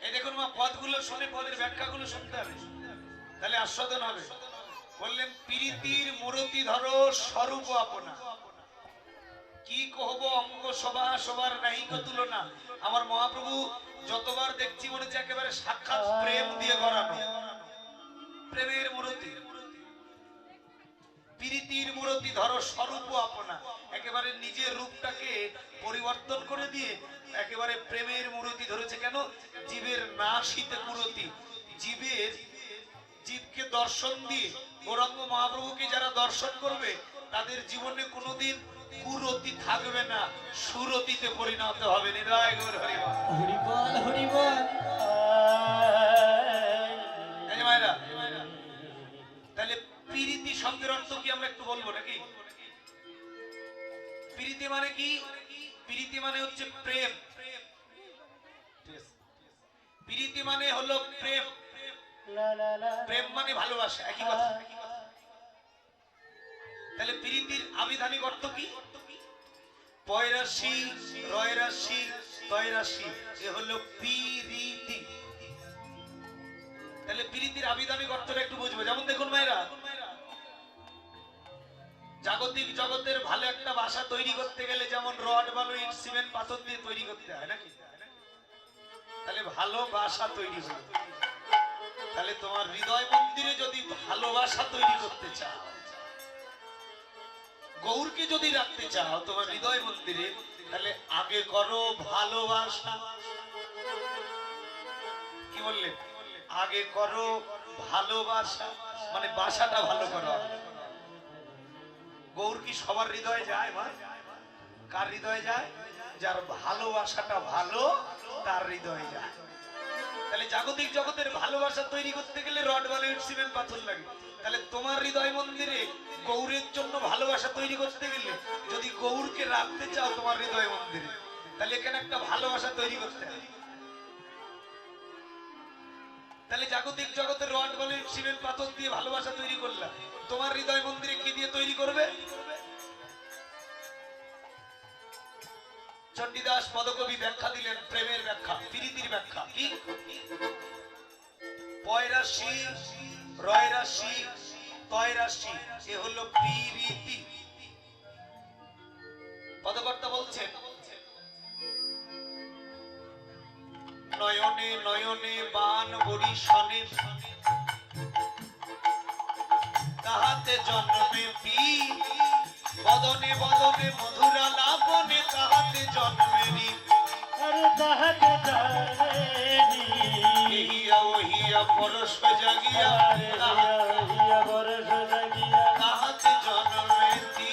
এই দেখুন মা, পদগুলো শুনে পদের ব্যাখ্যাগুলো শুনতে হবে, তাহলে আস্বাদন হবে। বললেন প্রীতির মূরতি ধরো স্বরূপ আপনা, কি কহব অঙ্গ শোভা শোভার নাহিক তুলনা। আমার মহাপ্রভু যতবার দেখছি মনে হচ্ছে একেবারে সাক্ষাৎ প্রেম দিয়ে গড়ানো, প্রেমের মূরতি। প্রীতির মূরতি ধরো স্বরূপ আপনা, একেবারে নিজের রূপটাকে পরিবর্তন করে দিয়ে একেবারে প্রেমের মূরতি ধরেছে। কেন? জীবের নাশিতে মূরতি, জীবকে দর্শন দিয়ে গৌরাঙ্গ মহাপ্রভুকে যারা দর্শন করবে তাদের জীবনে কোনোদিন কুরতি থাকবে না, সুরতিতে পরিণত হবে। নিরায় গৌর হরিবল, হরিবল হরিবল। মায়েরা, তাহলে প্রীতি শব্দের অর্থ কি আমরা একটু বলবো নাকি? প্রীতি মানে কি? প্রীতি মানে হচ্ছে প্রেম। প্রীতি মানে হলো প্রেম, প্রেম মানে ভালোবাসা, একই কথা। তাহলে প্রীতির আবিধানিক অর্থ কি? পয়রাশি রয়রাশি তয়রাশি, এ হলো প্রীতি। তাহলে প্রীতির আবিধানিক অর্থটা একটু বুঝবো। যেমন দেখুন মায়েরা, জাগতিক জগতের ভালো একটা বাসা তৈরি করতে গেলে যেমন রড বালু ইট সিমেন্ট পাথর দিয়ে তৈরি করতে হয় নাকি? তাহলে ভালোবাসা তৈরি হলো। তাহলে তোমার হৃদয় মন্দিরে যদি ভালোবাসা তৈরি করতে চাও, গৌরকে যদি রাখতে চাও তোমার হৃদয় মন্দিরে, তাহলে আগে করো ভালোবাসা। কি বললেন? আগে করো ভালোবাসা, মানে বাসাটা ভালো করো। গৌর কি সবার হৃদয়ে যায়? মা, কার হৃদয়ে যায়? যার ভালোবাসাটা ভালো তার হৃদয়ে যায়। তাহলে জাগতিক জগতের ভালোবাসা তৈরি করতে গেলে রড বালু ইট সিমেন্ট পাথর লাগে। তাহলে তোমার হৃদয় মন্দিরে গৌরের জন্য ভালোবাসা তৈরি করতে গেলে, যদি গৌরকে রাখতে চাও তোমার হৃদয় মন্দিরে, তাহলে এখানে একটা ভালোবাসা তৈরি করতে হবে। তাহলে জাগতিক জগতের রড বালু ইট সিমেন্ট পাথর দিয়ে ভালোবাসা তৈরি করলা, তোমার হৃদয় মন্দিরে কি দিয়ে তৈরি করবে? চণ্ডীদাস পদকবি ব্যাখ্যা দিলেন, প্রেমের ব্যাখ্যা, প্রীতির ব্যাখ্যা কি? পয়রাশি রয়রাশি তয়রাশি, এ হলো প্রীতি। পদকর্তা বলছেন, নয়নে নয়নে বান বরিশনে তাহাতে জন্মে পি, বদনে বদনে মধুরা লাবনে তাহাতে জন্মেরি, এহিয়া ওহিয়া পরশ জাগিয়া তাহাতে জন্মেতি।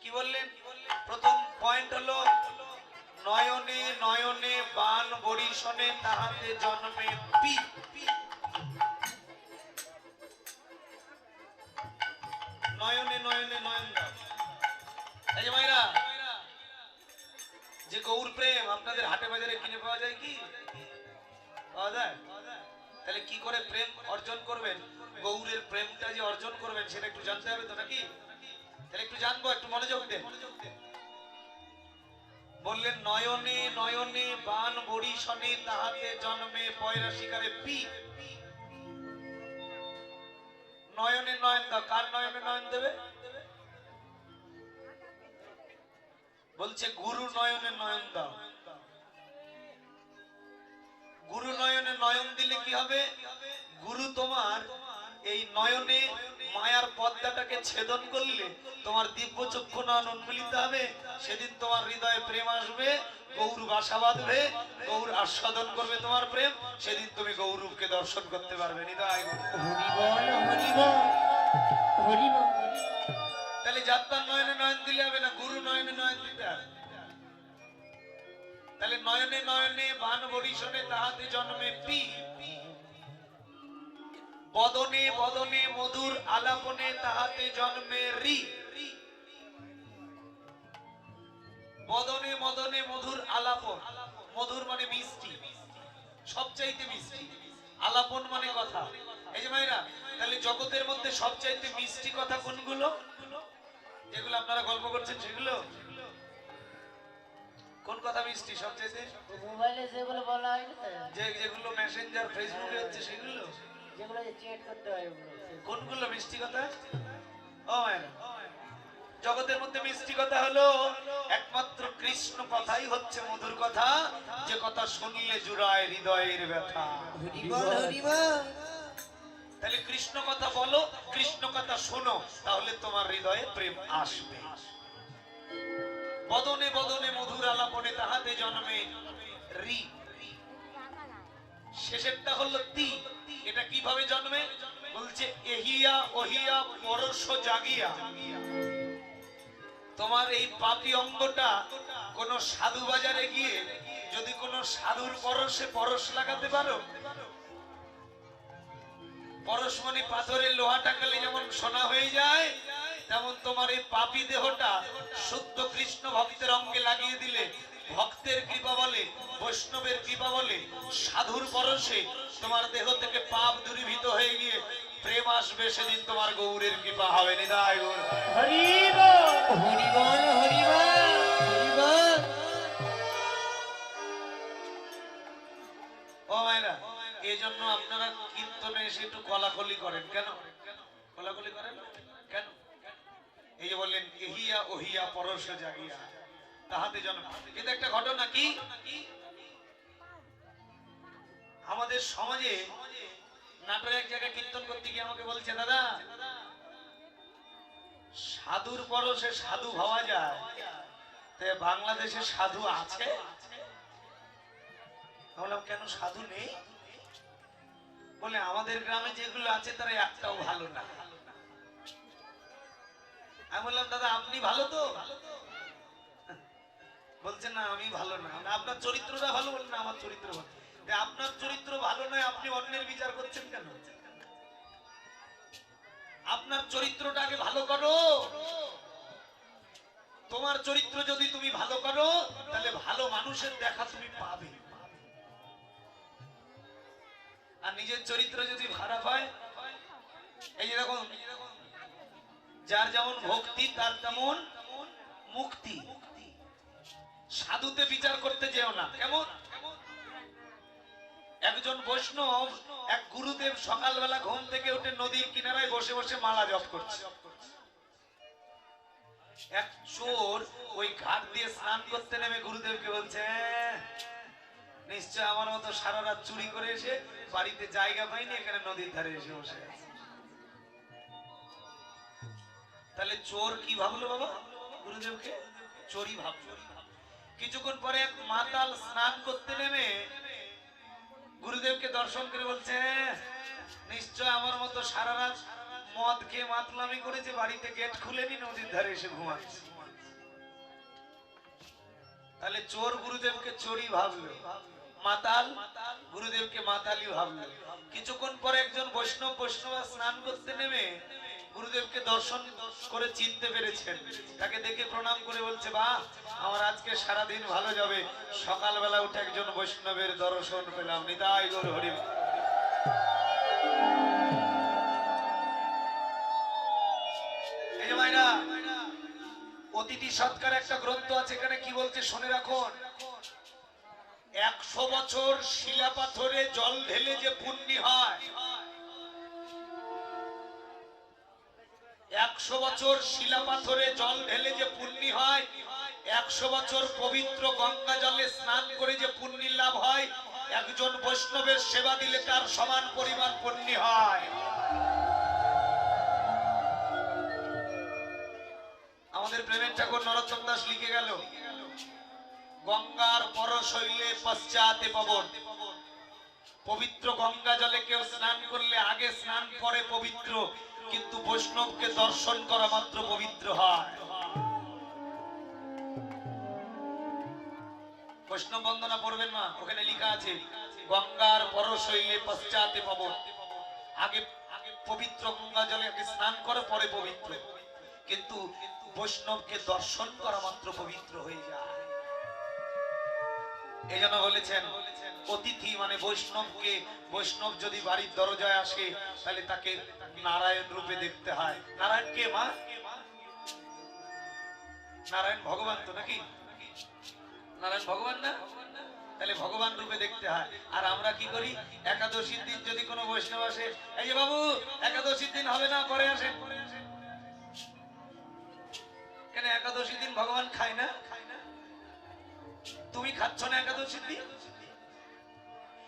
কি বললেন? প্রথম পয়েন্ট হলো নয়নে নয়নে বান বরিশনে তাহাতে জন্মে পি। নয়নে নয়নে নয়ন দাও। এই যে মায়েরা, যে গৌর প্রেম আপনাদের হাটে বাজারে কিনে পাওয়া যায় কি? পাওয়া যায়? তাহলে কি করে প্রেম অর্জন করবেন? গৌরের প্রেমটা যে অর্জন করবেন সেটা একটু জানতে হবে তো নাকি? তাহলে একটু জানবো, একটু মনোযোগ দেন। বললেন নয়নে নয়নে বান বরিশনে তাহাতে জন্মে পয়রা শিকারে পি। নয়নে নয়ন দাও, কার নয়নে নয়ন দেবে? বলছে গুরু নয়নে নয়ন দাও। গুরু নয়নে নয়ন দিলে কি হবে? গুরু তোমার এই নয়নে মায়ার পর্দাটাকে ছেদন করলে তোমার দিব্য চক্ষু নয়ন উন্মিলিত হবে। সেদিন তোমার হৃদয়ে প্রেম আসবে, গৌর বাসা বাঁধবে, গৌর আস্বাদন করবে তোমার প্রেম। সেদিন তুমি গৌরূপকে দর্শন করতে পারবে। তাহলে যাত্রার নয়নে নয়ন দিলে হবে না, গুরু নয়নে নয়ন দিতে হবে। তাহলে নয়নে নয়নে বান বরিশনে তাহাতে জন্মে পি, বদনে বদনে মধুর আলাপনে তাহাতে জন্মে রি। বদনে মদনে মধুর আলাপন, মধুর মানে মিষ্টি, সবচাইতে মিষ্টি। আলাপন মানে কথা। এই যে মায়েরা, তাহলে জগতের মধ্যে সবচাইতে মিষ্টি কথা কোনগুলো? যেগুলো আপনারা গল্প করছেন সেগুলো কোন কথা মিষ্টি সবচেয়ে? মোবাইলে যেগুলো বলা হয় না, যেগুলো মেসেঞ্জার ফেসবুকে হচ্ছে সেগুলো, যেগুলো চ্যাট করতে হয় ওগুলো। কোনগুলো মিষ্টি কথা? ও মায়েরা, জগতের মধ্যে মিষ্টি কথা হলো একমাত্র কৃষ্ণ কথাই হচ্ছে মধুর কথা, যে কথা শুনলে জুড়ায় হৃদয়ের ব্যথা। তাহলে কৃষ্ণ কথা বলো, কৃষ্ণ কথা শোনো, তাহলে তোমার হৃদয়ে প্রেম আসবে। বদনে বদনে মধুর আলাপনে তাহাতে জন্মে রি, শেষেরটা হলো তি। এটা কিভাবে জন্মে? বলছে এহিয়া ওহিয়া পরশ জাগিয়া। তোমার এই পাপী অঙ্গটা কোন সাধু বাজারে গিয়ে যদি কোন সাধুর পরশে পরশ লাগাতে পারো, পরশমণি পাথরের লোহা টাকালে যেমন সোনা হয়ে যায়, তেমন তোমার এই পাপী দেহটা শুদ্ধ কৃষ্ণ ভক্তের অঙ্গে লাগিয়ে দিলে, ভক্তের কৃপা বলে, বৈষ্ণবের কৃপা বলে, সাধুর পরশে তোমার দেহ থেকে পাপ দূরীভূত হয়ে গিয়ে প্রেম আসবে, সেদিন তোমার গৌরের কৃপা হবে। নিতাই গৌর হরি বল, হরি বল, হরি বল, হরি বল। ও মায়েরা, এই জন্য আপনারা কীর্তনে এসে একটু কলাকলি করেন কেন? কলাকলি করেন কেন? এই যে বললেন এহিয়া ওহিয়া পরশ জাগিয়া তাহাতে জন্ম। কিন্তু একটা ঘটনা কি, আমাদের সমাজে নাটোরে এক জায়গায় কীর্তন করতে গিয়ে আমাকে বলছে, দাদা সাধুর পরশে সাধু ভাবা যায়, তে বাংলাদেশে সাধু আছে? বললাম কেন সাধু নেই? বলে আমাদের গ্রামে যেগুলো আছে তারা একটাও ভালো না। আমি বললাম দাদা আপনি ভালো তো? বলছে না আমি ভালো না। আপনার চরিত্রটা ভালো? বলেন না আমার চরিত্র ভালো। আপনার চরিত্র ভালো নয়, আপনি অন্যের বিচার করছেন কেন? আপনার চরিত্রটা আগে ভালো করো। তোমার চরিত্র যদি তুমি ভালো করো, তাহলে ভালো মানুষের দেখা তুমি পাবে। আর নিজের চরিত্র যদি খারাপ হয়, এই যে দেখুন, যার যেমন ভক্তি তার তেমন মুক্তি। সাধুতে বিচার করতে যেও না। কেমন? একজন বৈষ্ণব, এক গুরুদেব সকালবেলা ঘুম থেকে উঠে নদীর কিনারায় বসে বসে মালা জপ করছে। এক চোর ওই ঘাট দিয়ে স্নান করতে নেমে গুরুদেবকে বলছে, নিশ্চয় আমার মতো সারা রাত চুরি করে এসে বাড়িতে জায়গা পাইনি, এখানে নদীর ধারে এসে বসে আছে। তাহলে চোর কি ভাবলো বাবা? গুরুদেবকে চোরই ভাবলো। কিছুক্ষণ পরে এক মাতাল স্নান করতে নেমে গুরুদেবকে দর্শন করে বলছে, নিশ্চয় আমার মতো সারা রাত মদ খেয়ে মাতলামি করেছে, বাড়িতে গেট খুলেনি, নদীর ধারে এসে ঘুমাচ্ছে। তাহলে চোর গুরুদেবকে চোরই ভাবলো, মাতাল গুরুদেবকে মাতালি ভাবলো। কিছুক্ষণ পরে একজন বৈষ্ণব স্নান করতে নেমে গুরুদেবকে দর্শন করে চিনতে পেরেছেন। তাকে দেখে প্রণাম করে বলছে, বাহ আমার আজকে সারাদিন ভালো যাবে, সকালবেলা উঠে একজন বৈষ্ণবের দর্শন পেলাম। নিতাই গৌর হরি। এই যে মাইরা, অতিথি সৎকার একটা গ্রন্থ আছে, এখানে কি বলছে শুনে রাখুন। 100 বছর শিলা পাথরে জল ঢেলে যে পুণ্য হয়, 100 বছর শিলা পাথরে জল ঢেলে যে পুণ্য হয়, 100 বছর পবিত্র গঙ্গা জলে স্নান করে যে পুণ্য লাভ হয়, একজন বৈষ্ণবের সেবা দিলে তার সমান পরিমাণ পুণ্য হয়। আমাদের প্রেমের ঠাকুর নরোত্তম দাস লিখে গেল, গঙ্গার পরশ হইলে পশ্চাতে পবন। পবিত্র গঙ্গা জলে কেউ স্নান করলে আগে স্নান করে পবিত্র, কিন্তু বৈষ্ণবকে দর্শন করা মাত্র পবিত্র হয়। বৈষ্ণব বন্দনা পড়বেন না, ওখানে লেখা আছে গঙ্গার পরশ হইলে পশ্চাতে পবন। আগে পবিত্র গঙ্গা জলে আগে স্নান করে পরে পবিত্র, কিন্তু বৈষ্ণবকে দর্শন করা মাত্র পবিত্র হয়ে যায়। এই জন্য বলেছেন অতিথি মানে বৈষ্ণবকে, বৈষ্ণব যদি বাড়ির দরজায় আসে তাহলে তাকে নারায়ণ রূপে দেখতে হয়। নারায়ণ কে মা? নারায়ণ ভগবান তো নাকি? নারায়ণ ভগবান না? তাহলে ভগবান রূপে দেখতে হয়। আর আমরা কি করি, একাদশীর দিন যদি কোনো বৈষ্ণব আসে, এই যে বাবু একাদশীর দিন হবে না, পরে আসেন। কেন একাদশীর দিন ভগবান খায় না? তুমি খাচ্ছ না একাদশীর দিন?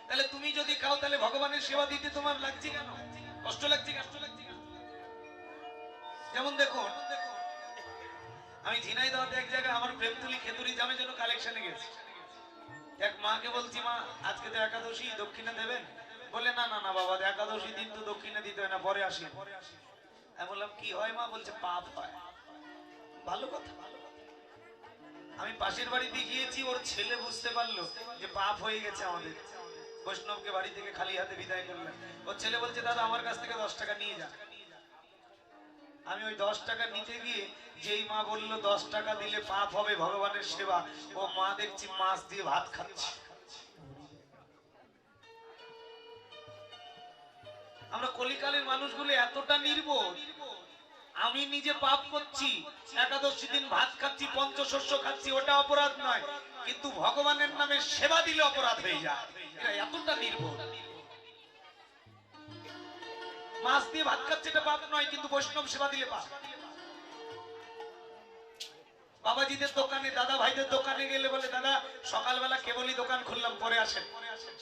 তাহলে তুমি যদি খাও তাহলে ভগবানের সেবা দিতে তোমার লাগছে কেন, কষ্ট লাগছে কেন? যেমন দেখুন, আমি ঝিনাইদহতে এক জায়গায় আমার প্রেমতুলি খেতুরি জামের জন্য কালেকশনে গেছি। এক মাকে বলছি, মা আজকে তো একাদশী, দক্ষিণা দেবেন? বলে না না না বাবা, একাদশী দিন তো দক্ষিণা দিতে হয় না, পরে আসি। আমি বললাম কি হয় মা? বলছে পাপ হয়। ভালো কথা। আমি পাশের বাড়িতে গিয়েছি, ওর ছেলে বুঝতে পারলো যে পাপ হয়ে গেছে আমাদের, বৈষ্ণবকে বাড়ি থেকে খালি হাতে বিদায় করলেন। ওর ছেলে বলছে দাদা আমার কাছ থেকে 10 টাকা নিয়ে যান। আমি ওই 10 টাকা নিতে গিয়ে যেই মা বললো 10 টাকা দিলে পাপ হবে ভগবানের সেবা, ও মা দেখছি মাছ দিয়ে ভাত খাচ্ছে। আমরা কলিকালের মানুষগুলো এতটা নির্বোধ। আমি নিজে পাপ করছি, একাদশী দিন ভাত খাচ্ছি, পঞ্চশস্য খাচ্ছি, ওটা অপরাধ নয়, কিন্তু ভগবানের নামে সেবা দিলে অপরাধ হয়ে যায়। এটা এতটা নির্বোধ। মাছ দিয়ে ভাত খাচ্ছে এটা পাপ নয়, কিন্তু বৈষ্ণব সেবা দিলে পাপ। বাবাজিদের দোকানে, দাদা ভাইদের দোকানে গেলে বলে দাদা সকালবেলা কেবলই দোকান খুললাম, পরে আসেন,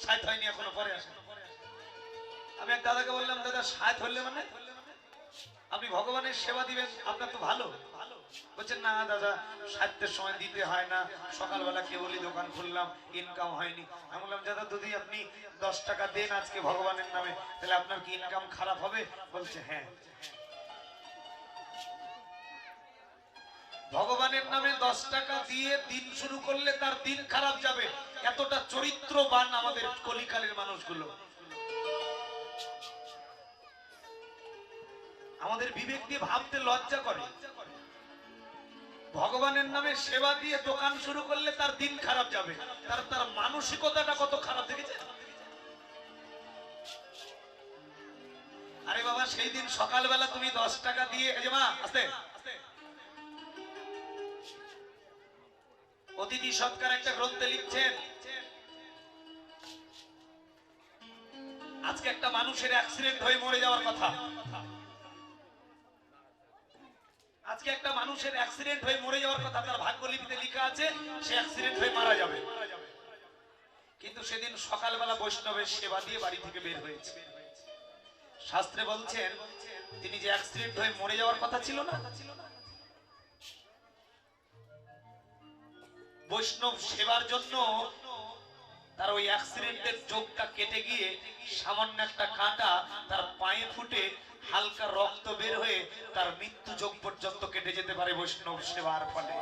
সাত হয়নি এখনো, পরে আসেন। আমি এক দাদাকে বললাম দাদা সাত হলে মানে? আপনি ভগবানের সেবা দিবেন, আপনার তো ভালো। বলছেন না দাদা, সাতটার সময় দিতে হয় না, সকালবেলা কেবলই দোকান খুললাম, ইনকাম হয়নি। আমি বললাম দাদা যদি আপনি 10 টাকা দেন আজকে ভগবানের নামে, তাহলে আপনার কি ইনকাম খারাপ হবে? বলছে হ্যাঁ। ভগবানের নামে 10 টাকা দিয়ে দিন শুরু করলে তার দিন খারাপ যাবে। এতটা চরিত্রবান আমাদের কলিকালের মানুষগুলো। আমাদের বিবেক দিয়ে ভাবতে লজ্জা করে। ভগবানের নামে সেবা দিয়ে দোকান শুরু করলে তার দিন খারাপ যাবে। তার মানসিকতাটা কত খারাপ দেখেছে। আরে বাবা সেই দিন সকালবেলা তুমি 10 টাকা দিয়ে, এই যে মা আস্তে, অতিথি সৎকার একটা গ্রন্থে লিখছেন, আজকে একটা মানুষের অ্যাক্সিডেন্ট হয়ে মরে যাওয়ার কথা। আজকে একটা মানুষের অ্যাক্সিডেন্ট হয়ে মরে যাওয়ার কথা, তার ভাগ্যলিপিতে লেখা আছে সে অ্যাক্সিডেন্ট হয়ে মারা যাবে। কিন্তু সেদিন সকালবেলা বৈষ্ণবের সেবা দিয়ে বাড়ি থেকে বের হয়েছে। শাস্ত্রে বলছেন তিনি যে অ্যাক্সিডেন্ট হয়ে মরে যাওয়ার কথা ছিল না, বৈষ্ণব সেবার জন্য তার ওই অ্যাক্সিডেন্টের চোখটা কেটে গিয়ে সামান্য একটা কাঁটা তার পায়ে ফুটে হালকা রক্ত বের হয়ে তার মৃত্যু যোগ পর্যন্ত কেটে যেতে পারে বৈষ্ণব সেবার ফলে।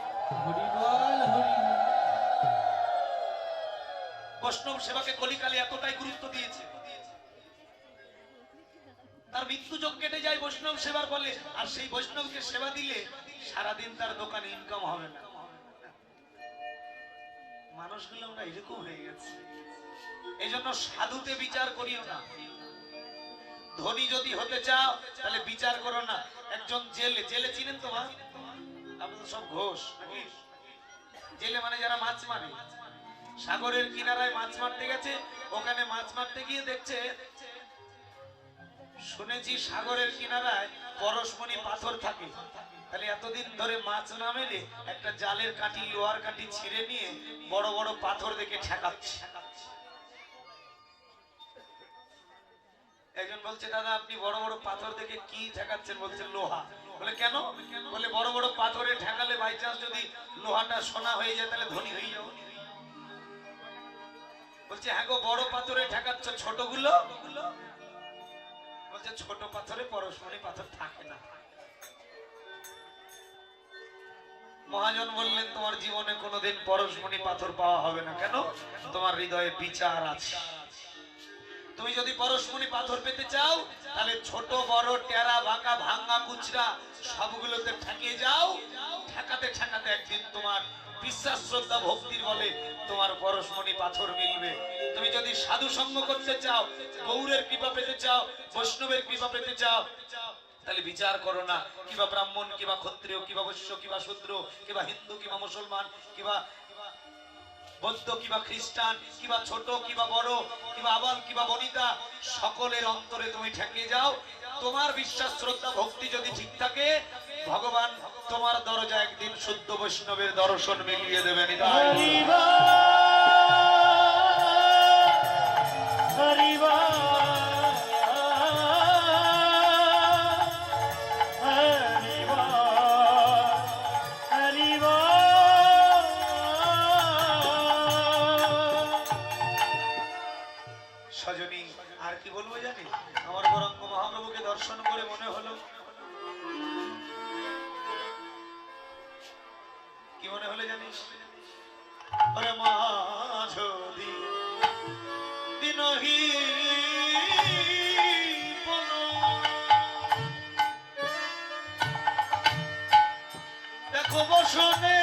বৈষ্ণব সেবাকে কলিকালে এতটাই গুরুত্ব দিয়েছে, তার মৃত্যু যোগ কেটে যায় বৈষ্ণব সেবার ফলে। আর সেই বৈষ্ণবকে সেবা দিলে সারাদিন তার দোকানে ইনকাম হবে না। মানুষগুলো আমরা এরকম হয়ে গেছে। এই জন্য সাধুতে বিচার করিও না। ধনী যদি হতে চাও তাহলে বিচার করো না। একজন জেলে চিনেন তো মা? আপনি তো সব ঘোষ নাকি? জেলে মানে যারা মাছ মারে, সাগরের কিনারায় মাছ মারতে গেছে, ওখানে মাছ মারতে গিয়ে দেখছে, শুনেছি সাগরের কিনারায় পরশমণি পাথর থাকে। তাহলে এতদিন ধরে মাছ না মেরে একটা জালের কাঠি, লোহার কাঠি ছিঁড়ে নিয়ে বড় বড় পাথর দেখে ঠেকাচ্ছে। একজন বলছে দাদা আপনি বড় বড় পাথর দেখে কি ঠেকাচ্ছেন? বলছে লোহা। বলে কেন? বলে বড় বড় পাথরে ঠেকালে বাই চান্স যদি লোহাটা সোনা হয়ে যায় তাহলে ধনী হয়ে যাও। বলছে হ্যাঁ গো, বড় পাথরে ঠেকাচ্ছ, ছোটগুলো? বলছে ছোট পাথরে পরশমণি পাথর থাকে না। মহাজন বললেন তোমার জীবনে কোনোদিন পরশমণি পাথর পাওয়া হবে না। কেন? তোমার হৃদয়ে বিচার আছে। তুমি যদি পরশমণি পাথর পেতে চাও তাহলে ছোট বড় টেরা বাঁকা ভাঙ্গা কুচরা সবগুলোতে ঠেকিয়ে যাও। ঠেকাতে ঠেকাতে একদিন তোমার বিশ্বাস শ্রদ্ধা ভক্তির বলে তোমার পরশমণি পাথর মিলবে। তুমি যদি সাধু সঙ্গ করতে চাও, গৌরের কৃপা পেতে চাও, বৈষ্ণবের কৃপা পেতে চাও, তাহলে বিচার করো না কিবা ব্রাহ্মণ কিবা ক্ষত্রিয় কিবা বৈশ্য কিবা শূদ্র কিবা হিন্দু কিবা মুসলমান কিবা বৌদ্ধ কিবা খ্রিস্টান কিবা ছোট কিবা বড় কিবা আবাল কিবা বনিতা, সকলের অন্তরে তুমি ঠেকে যাও। তোমার বিশ্বাস শ্রদ্ধা ভক্তি যদি ঠিক থাকে, ভগবান তোমার দরজা একদিন শুদ্ধ বৈষ্ণবের দর্শন মিলিয়ে দেবেন। সজনী আর কি বলবো জানি, আমার গৌরাঙ্গ মহাপ্রভুকে দর্শন করে মনে হলো, কি মনে হলো জানিস? ওরে মাঝদি দিনহি দেখো বসনে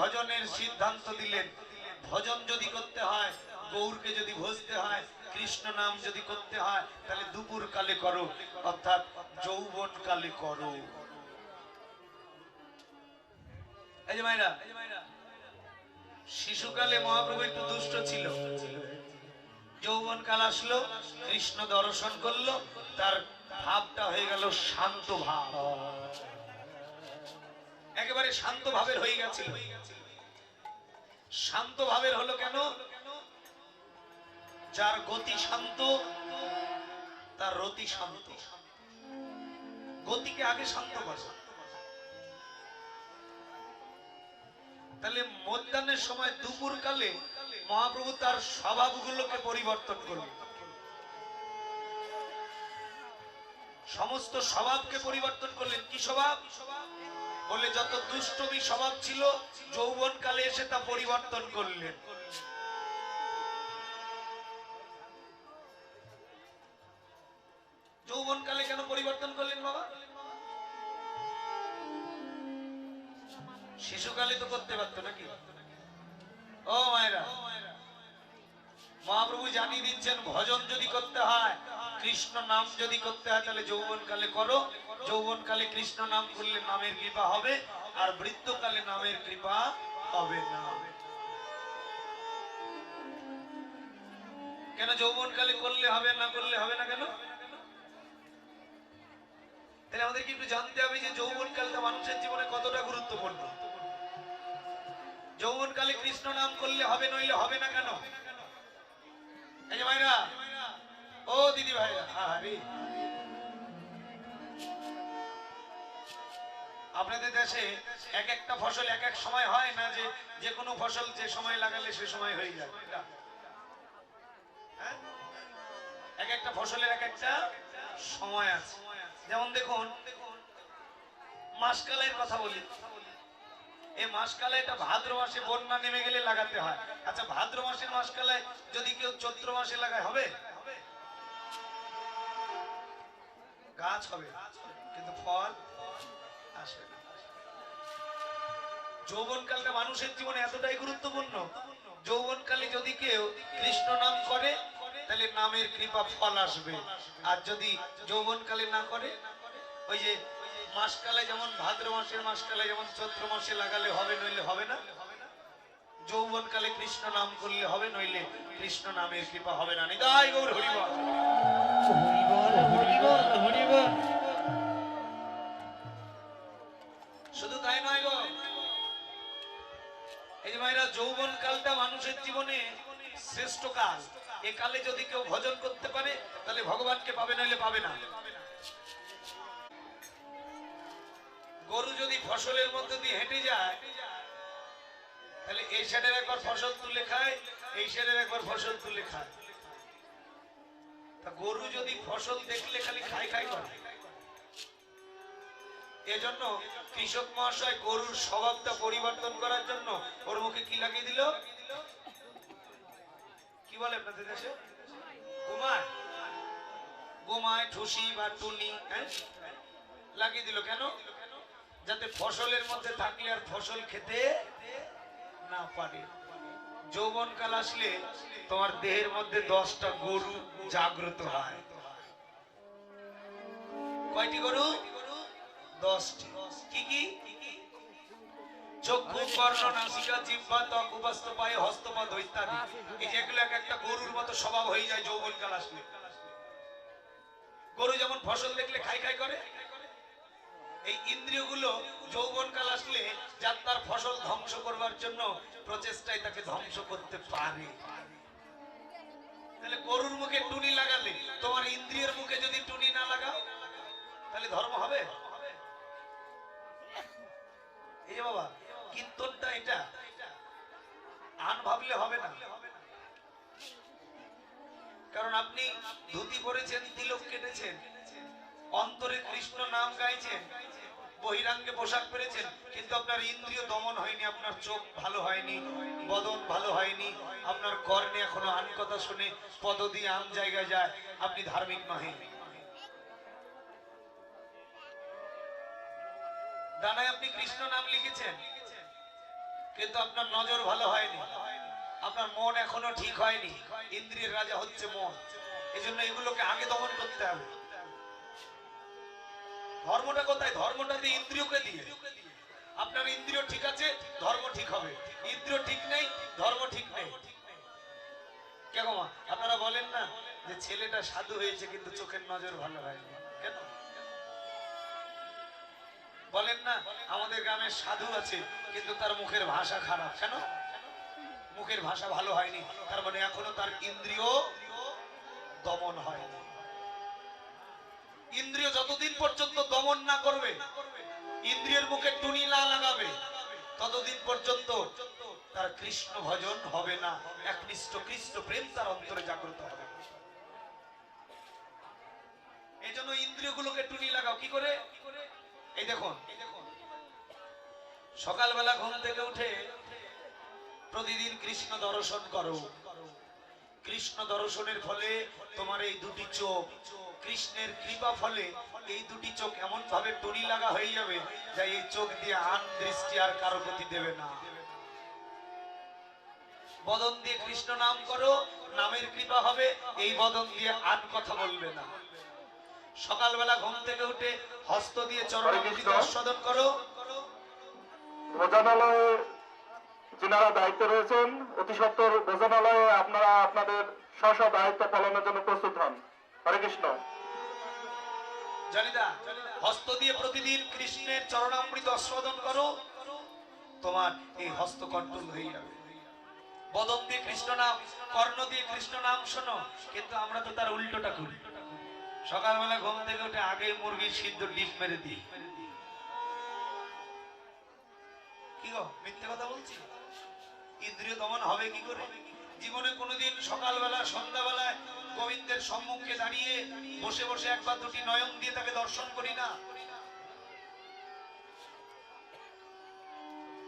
ভজনের সিদ্ধান্ত দিলেন। ভজন যদি করতে হয়, গৌরকে যদি ভজতে হয়, কৃষ্ণ নাম যদি করতে হয়, তাহলে দুপুর কালে করো, অর্থাৎ যৌবন কালে করো। এই যে মায়েরা, শিশুকালে মহাপ্রভু একটু দুষ্ট ছিল, যৌবন কাল আসলো, কৃষ্ণ দর্শন করলো, তার ভাবটা হয়ে গেল শান্ত ভাব, একেবারে শান্ত ভাবের হয়ে গেছিল। শান্ত ভাবের হলো কেন? যার গতি শান্ত তার রতি শান্ত। গতিকে আগে শান্ত করে, তাহলে মধ্যাহ্নের সময় দুপুর কালে মহাপ্রভু তার স্বভাবগুলোকে পরিবর্তন করলেন, সমস্ত স্বভাবকে পরিবর্তন করলেন। কি স্বভাব? বলে যত দুষ্টমি স্বভাব ছিল যৌবন কালে এসে তা পরিবর্তন করলেন। যৌবন কালে কেন পরিবর্তন করলেন বাবা? শিশুকালে তো করতে পারতো নাকি? ও মায়েরা, মহাপ্রভু জানিয়ে দিচ্ছেন ভজন যদি করতে হয়, কৃষ্ণ নাম যদি করতে হয়, তাহলে যৌবন কালে করো। যৌবন কালে কৃষ্ণ নাম করলে নামের কৃপা হবে, আর বৃদ্ধকালে নামের কৃপা হবে না। কেন যৌবন কালে করলে হবে, না করলে হবে না কেন? তাহলে আমাদেরকে একটু জানতে হবে যে যৌবন কালটা মানুষের জীবনে কতটা গুরুত্বপূর্ণ। যৌবন কালে কৃষ্ণ নাম করলে হবে, নইলে হবে না কেন? এই যে ভাইরা, ও দিদি ভাইরা, আরে আপনাদের দেশে এক একটা ফসল এক এক সময় হয় না, যে যে কোনো ফসল যে সময় লাগালে সে সময় হয়ে যায়? হ্যাঁ? এক একটা ফসলের এক একটা সময় আছে। যেমন দেখুন, মাসকালের কথা বলি। এই মাসকালাইটা ভাদ্র মাসে বন্যা নেমে গেলে লাগাতে হয়। আচ্ছা, ভাদ্র মাসের মাসকালাই যদি কেউ চৈত্র মাসে লাগায় হবে? গাছ হবে কিন্তু ফল আসবে না। যৌবনকালটা মানুষের জীবনে এতটাই গুরুত্বপূর্ণ, যৌবনকালে যদি কেউ কৃষ্ণ নাম করে তাহলে নামের কৃপা ফল আসবে। আর যদি যৌবনকালে না করে, ওই যে মাসকালে যেমন ভাদ্র মাসের মাসকালে যেমন চৈত্র মাসে লাগালে হবে, নইলে হবে না। যৌবনকালে কৃষ্ণ নাম করলে হবে, নইলে কৃষ্ণ নামের কৃপা হবে না। নিতাই গৌর হরিবল। হরিবল হরিবল হরিবল। শুধু তাই নয় গো, এই যে ভাইরা, যৌবন কালটা মানুষের জীবনে শ্রেষ্ঠ কাল। এ কালে যদি কেউ ভজন করতে পারে তাহলে ভগবানকে পাবে, নইলে পাবে না। গরু যদি ফসলের মধ্যে দিয়ে হেঁটে যায়, তাহলে এই সাইডের একবার ফসল তুলে খায়, এই সাইডের একবার ফসল তুলে খায়। তা গরু যদি ফসল দেখলে খালি খাই খাই করে। এজন্য কৃষক মহাশয় গরুর স্বভাবটা পরিবর্তন করার জন্য ওর মুখে কি লাগিয়ে দিল? কি বলে আপনাদের দেশে? গোমায়, গোমায়, ঠুসি বা টুনি, লাগিয়ে দিল। কেন? যাতে ফসলের মধ্যে থাকলে আর ফসল খেতে না পারে। যৌবন কাল আসলে তোমার দেহের মধ্যে 10টা গরু জাগ্রত হয়। কয়টি গরু? 10টি। কি কি? চক্ষু, কর্ণ, নাসিকা, জিহ্বা, ত্বক, উপাস্ত, পায়ে, হস্তপদ ইত্যাদি। এই যেগুলো এক একটা গরুর মতো স্বভাব হয়ে যায় যৌবন কাল আসলে। গরু যেমন ফসল দেখলে খাই খাই করে, এই ইন্দ্রিয়গুলো যৌবন কাল আসলে যার তার ফসল ধ্বংস করবার জন্য প্রচেষ্টায় তাকে ধ্বংস করতে পারে। তাহলে গরুর মুখে টুনি লাগালে তোমার ইন্দ্রিয়ের মুখে যদি টুনি না লাগাও, তাহলে ধর্ম হবে? এই যে বাবা, কীর্তনটা এটা আন ভাবলে হবে না। কারণ আপনি ধুতি পরেছেন, তিলক কেটেছেন, অন্তরে কৃষ্ণ নাম গাইছেন, বহিরাঙ্গে পোশাক পরেছেন, কিন্তু আপনার ইন্দ্রিয় দমন হয়নি, আপনার চোখ ভালো হয়নি, বদন ভালো হয়নি, আপনার কর্ণে এখনো আন কথা শুনে পদ দিয়ে আন জায়গায় যায়, আপনি ধার্মিক নহেন। ডানায় আপনি কৃষ্ণ নাম লিখেছেন, কিন্তু আপনার নজর ভালো হয়নি, আপনার মন এখনো ঠিক হয়নি। ইন্দ্রিয়ের রাজা হচ্ছে মন। এই জন্য এগুলোকে আগে দমন করতে হবে। ধর্মটা কোথায়? ধর্মটা দিয়ে ইন্দ্রিয়কে দিয়ে। আপনার ইন্দ্রিয় ঠিক আছে, ধর্ম ঠিক হবে। ইন্দ্রিয় ঠিক নেই, ধর্ম ঠিক নেই। কেন আপনারা বলেন না যে ছেলেটা সাধু হয়েছে কিন্তু চোখের নজর ভালো হয়নি? কেন বলেন না আমাদের গ্রামে সাধু আছে কিন্তু তার মুখের ভাষা খারাপ? কেন? মুখের ভাষা ভালো হয়নি, তার মানে এখনো তার ইন্দ্রিয় দমন হয়নি। ইন্দ্রিয় যতদিন পর্যন্ত দমন না করবে, ইন্দ্রিয়ের মুখে টুনি না লাগাবে, ততদিন পর্যন্ত তার কৃষ্ণ ভজন হবে না, একনিষ্ঠ কৃষ্ণ প্রেম তার অন্তরে জাগ্রত হবে। এই জন্য ইন্দ্রিয়গুলোকে টুনি লাগাও। কি করে? এই দেখুন, সকালবেলা ঘুম থেকে উঠে প্রতিদিন কৃষ্ণ দর্শন করো। কৃষ্ণ দর্শনের ফলে তোমার এই দুটি চোখ, কৃষ্ণের কৃপা ফলে এই দুটি চোখ এমন ভাবে টনি লাগা হয়ে যাবে যে এই চোখ দিয়ে আন দৃষ্টি আর কারো প্রতি দেবে না। বদন দিয়ে কৃষ্ণ নাম করো, নামের কৃপা হবে, এই বদন দিয়ে আন কথা বলবে না। সকালবেলা ঘুম থেকে উঠে হস্ত দিয়ে চরণামৃত আস্বাদন করো। ভোজনালয়ে যিনারা দায়িত্বে রয়েছেন অতি সত্বর ভোজনালয়ে আপনারা আপনাদের স্ব দায়িত্ব পালনের জন্য প্রস্তুত হন। হরে কৃষ্ণ। জানিদা, হস্ত দিয়ে প্রতিদিন কৃষ্ণের চরণামৃত আস্বাদন করো, তোমার এই হস্ত কন্ট্রোল হয়ে যাবে। বদন দিয়ে কৃষ্ণ নাম, কর্ণ দিয়ে কৃষ্ণ নাম শোনো, কিন্তু আমরা তো তার উল্টোটা করি। সকালবেলা ঘুম থেকে উঠে আগে মুরগির সিদ্ধ ডিম মেরে দিই। কি গো, মিথ্যে কথা বলছি? ইন্দ্রিয় দমন হবে কি করে? জীবনে কোনোদিন সকালবেলা সন্ধ্যাবেলায় গোবিন্দের সম্মুখে দাঁড়িয়ে বসে বসে একবার দুটি নয়ন দিয়ে তাকে দর্শন করি না?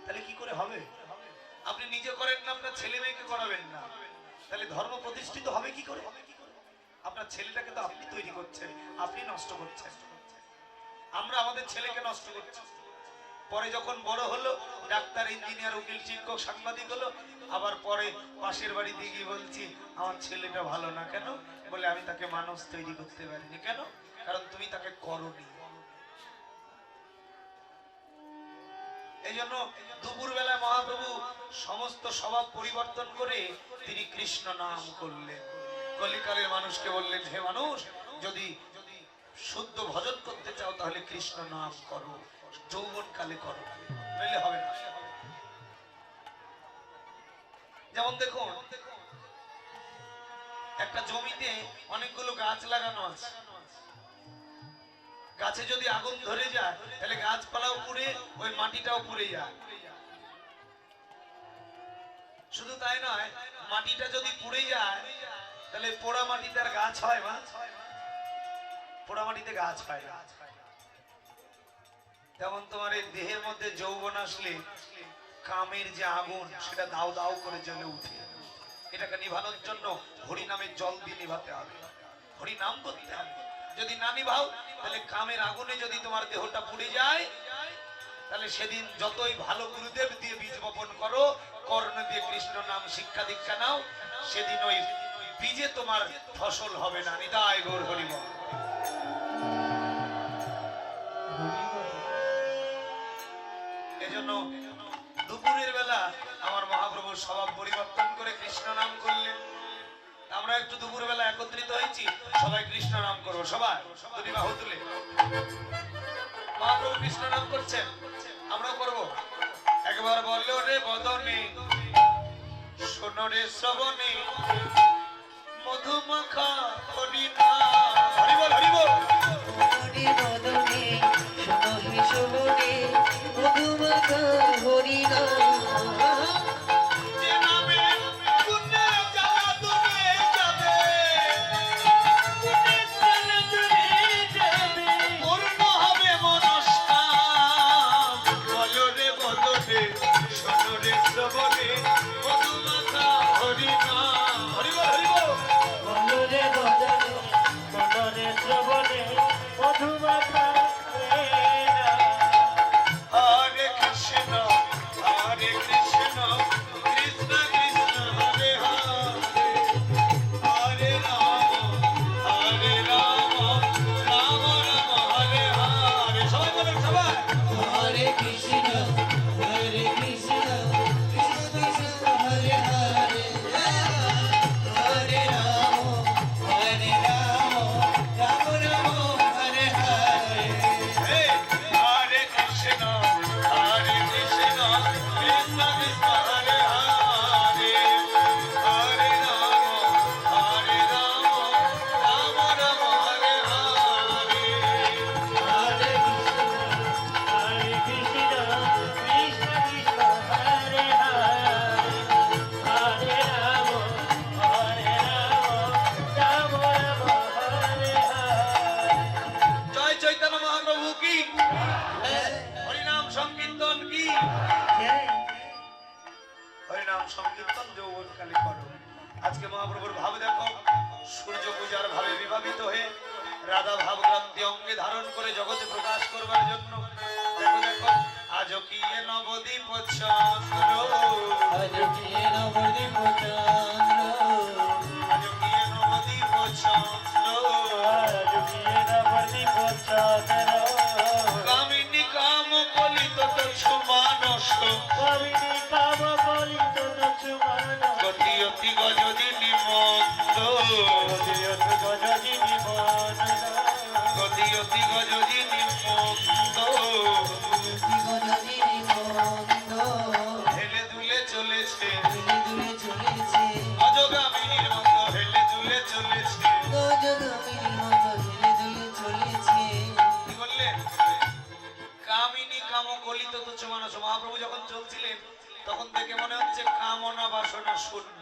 তাহলে কি করে হবে? আপনি নিজে করেন না, আপনার ছেলে মেয়েকে করাবেন না, তাহলে ধর্ম প্রতিষ্ঠিত হবে কি করে? আপনার ছেলেটাকে তো আপনি তৈরি করছেন, আপনি নষ্ট করছেন। আমরা আমাদের ছেলেকে নষ্ট করছি। পরে যখন বড় হলো, ডাক্তার, ইঞ্জিনিয়ার, উকিল, শিক্ষক, সাংবাদিক হলো, আবার পরে পাশের বাড়িতে গিয়ে বলছি আমার ছেলেটা ভালো না। কেন? বলে আমি তাকে মানুষ তৈরি করতে পারিনি। কেন? কারণ তুমি তাকে করনি। এই জন্য দুপুর বেলায় মহাপ্রভু সমস্ত স্বভাব পরিবর্তন করে তিনি কৃষ্ণ নাম করলেন। কলিকালের মানুষকে বললেন, হে মানুষ, যদি শুদ্ধ ভজন করতে চাও তাহলে কৃষ্ণ নাম করো, যৌবন কালে করো, নইলে হবে না। যেমন দেখুন, একটা জমিতে অনেকগুলো গাছ লাগানো আছে। গাছে যদি আগুন ধরে যায় তাহলে গাছপালাও পুড়ে, ওই মাটিটাও পুড়ে যায়। শুধু তাই নয়, মাটিটা যদি পুড়ে যায় তাহলে পোড়া মাটিতে আর গাছ হয় না। পোড়া মাটিতে গাছ হয় না। যেমন তোমার এই দেহের মধ্যে যৌবন আসলে কামের যে আগুন সেটা দাও দাও করে জ্বলে উঠে। এটাকে নিভানোর জন্য হরি নামের জল দিয়ে নিভাতে হবে, হরি নাম করতে হবে। যদি না নিভাও তাহলে কামের আগুনে যদি তোমার দেহটা পুড়ে যায়, তাহলে সেদিন যতই ভালো গুরুদেব দিয়ে বীজ বপন করো, কর্ণ দিয়ে কৃষ্ণ নাম শিক্ষা দীক্ষা নাও, সেদিন ওই বীজে তোমার ফসল হবে না। নিতাই গৌর হরি বল। এজন্য দুপুরের বেলা আমার মহাপ্রভুর স্বভাব পরিবর্তন করে কৃষ্ণ নাম করলেন। আমরা একটু দুপুর বেলা একত্রিত হয়েছি, সবাই কৃষ্ণ নাম করবো। সবাই দুটি বাহু তুলে মহাপ্রভু কৃষ্ণ নাম করছেন, আমরাও করবো। একবার বললো রে বদনে, শোনো রে শ্রবণে, মধুমাখা হরি নাম। হরি বল, হরি বল। হরি বদনে শোনো হে শোভনে, মধুমাখা হরি নাম। যে নামে গুণে জ্বালা দূরে যাবে, পূর্ণ হবে মনস্কাম। বলো রে বদনে, শোনো রে শ্রবণে, মধুমাখা হরি নাম। হরি বল, হরি বল। বলো রে বদনে মহাপ্রভুর ভাব দেখো, সূর্য পূজার ভাবে বিভাবিত হয়ে রাধা ভাবগ্রান্তি অঙ্গে ধারণ করে জগতে প্রকাশ করবার জন্য দেখো দেখো আজ কি এ নবদ্বীপ চন্দ্র, আজ কি নবদ্বীপ চন্দ্র, আজ কি এ নবদ্বীপ চন্দ্র, আজ কি নবদ্বীপ চন্দ্র, কামিনী কাম কলিত তুচ্ছ মানস, কামিনী কাম কলিত তুচ্ছ মানস, গতি অতি গজদিনী মন্দ, গজদিনী মন্দ, গতি অতি গজদিনী মন্দ, গজদিনী মন্দ, হেলে দুলে চলেছে দুলে দুলে চলেছে, অজগামিনীর মতো হেলে দুলে চলেছে। গজগামিনীর মতো হেলে দুলে চলেছে। কি বললেন? কামিনী কাম কলিত তুচ্ছ মানস। মহাপ্রভু যখন চলছিলেন তখন থেকে মনে হচ্ছে কামনা বাসনা শূন্য,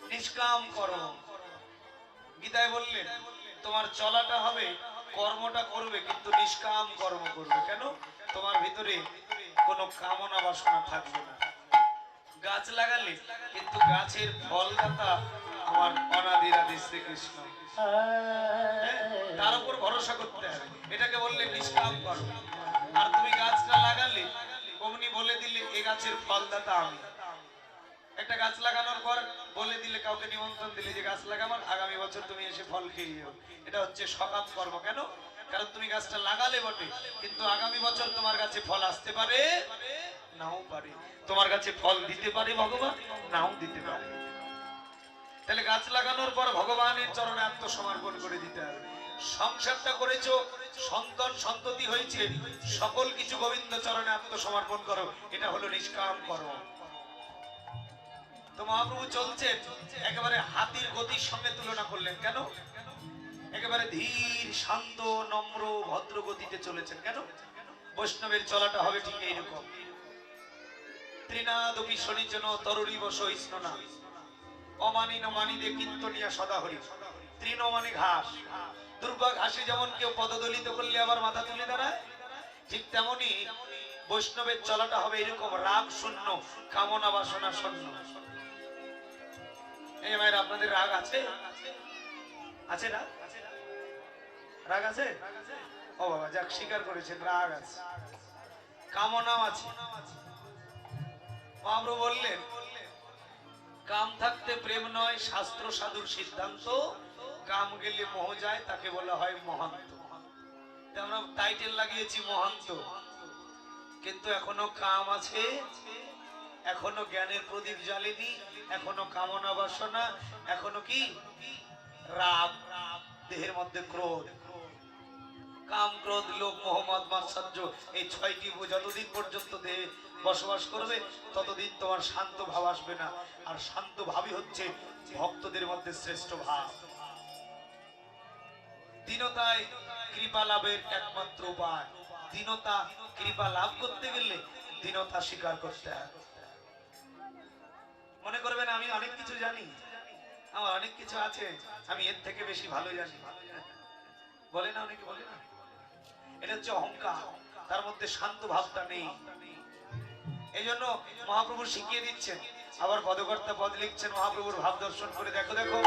নিষ্কাম কর্ম। গীতায় বললেন তোমার চলাটা হবে, কর্মটা করবে কিন্তু নিষ্কাম কর্ম করবে। কেন? তোমার ভিতরে কোনো কামনা বাসনা থাকবে না। গাছ লাগালে কিন্তু গাছের ফলদাতা আমার অনাদিরাদি শ্রীকৃষ্ণ, তার উপর ভরসা করতে হবে। এটাকে বললে নিষ্কাম কর্ম। আর তুমি গাছটা লাগালে অমনি বলে দিলে এ গাছের ফলদাতা আমি। একটা গাছ লাগানোর পর বলে দিলে, কাউকে নিমন্ত্রণ দিলে যে গাছ লাগাবার আগামী বছর তুমি এসে ফল খেয়ে যাও, এটা হচ্ছে সকাম কর্ম। কেন? কারণ তুমি গাছটা লাগালে বটে কিন্তু আগামী বছর তোমার কাছে ফল আসতে পারে নাও পারে, তোমার কাছে ফল দিতে পারে ভগবান, নাও দিতে পারে। তাহলে গাছ লাগানোর পর ভগবানের চরণে আত্মসমর্পণ করে দিতে হবে। সংসারটা করেছো, সন্তান সন্ততি হয়েছে, সকল কিছু গোবিন্দ চরণে আত্মসমর্পণ করো, এটা হলো নিষ্কাম কর্ম। তো মহাপ্রভু চলছেন, একেবারে হাতির গতির সঙ্গে তুলনা করলেন। কেন? একেবারে ধীর শান্ত নম্র ভদ্র গতিতে চলেছেন। কেন? বৈষ্ণবের চলাটা হবে ঠিক এইরকম। ত্রিনাদপি শনিজন তরুরী বস ইষ্ণনা, অমানিন মানিদে কীর্তনিয়া সদাহরি। তৃণ মানে ঘাস, দুর্বা ঘাসে যেমন কেউ পদদলিত করলে আবার মাথা তুলে দাঁড়ায়, ঠিক তেমনি বৈষ্ণবের চলাটা হবে এরকম, রাগ শূন্য, কামনা বাসনা শূন্য। এই মায়ের আপনাদের রাগ আছে? আছে না? রাগ আছে? ও বাবা, যাক স্বীকার করেছেন রাগ আছে, কামনাও আছে। মহাপ্রভু বললেন কাম থাকতে প্রেম নয়, শাস্ত্র সাধুর সিদ্ধান্ত। কাম গেলে মোহ যায়, তাকে বলা হয় মহান্ত। আমরা টাইটেল লাগিয়েছি মহান্ত, কিন্তু এখনো কাম আছে, এখনো জ্ঞানের প্রদীপ জ্বালেনি, এখনো কামনা বাসনা, এখনো কি রাগ, দেহের মধ্যে ক্রোধ। কাম ক্রোধ লোভ মোহ মদ মাৎসর্য, এই ছয়টি যতদিন পর্যন্ত দেহে বসবাস করবে ততদিন তোমার শান্ত ভাব আসবে না। আর শান্ত ভাবই হচ্ছে ভক্তদের মধ্যে শ্রেষ্ঠ ভাব। দীনতায় কৃপা লাভের একমাত্র উপায়। দীনতা কৃপা লাভ করতে গেলে দীনতা স্বীকার করতে হবে। মনে করবেন আমি অনেক কিছু জানি, আমার অনেক কিছু আছে, আমি এর থেকে বেশি ভালো জানি, বলে না অনেকে, বলে না? এটা হচ্ছে অহংকার, তার মধ্যে শান্ত ভাবটা নেই। এই জন্য মহাপ্রভু শিখিয়ে দিচ্ছেন, আবার পদকর্তা পদ লিখছেন মহাপ্রভুর ভাব দর্শন করে। দেখো দেখো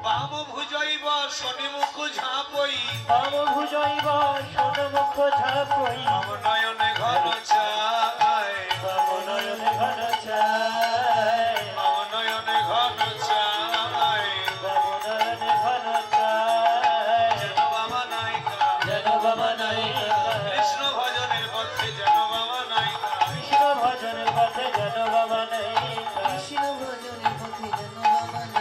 বাম ভুজৈব শনিমুখ ঝাপই, বাম ভুজৈব শনিমুখ ঝাপই, বাম নয়নে ঘন চায়, বাম নয়নে ঘন চায়, বাম নয়নে ঘন চায়, বাম নয়নে ঘন চায়, যেন বাবা নায়িকা, যেন বাবা নায়িকা, কৃষ্ণ ভজনের পথে যেন বাবা নায়িকা, কৃষ্ণ ভজনের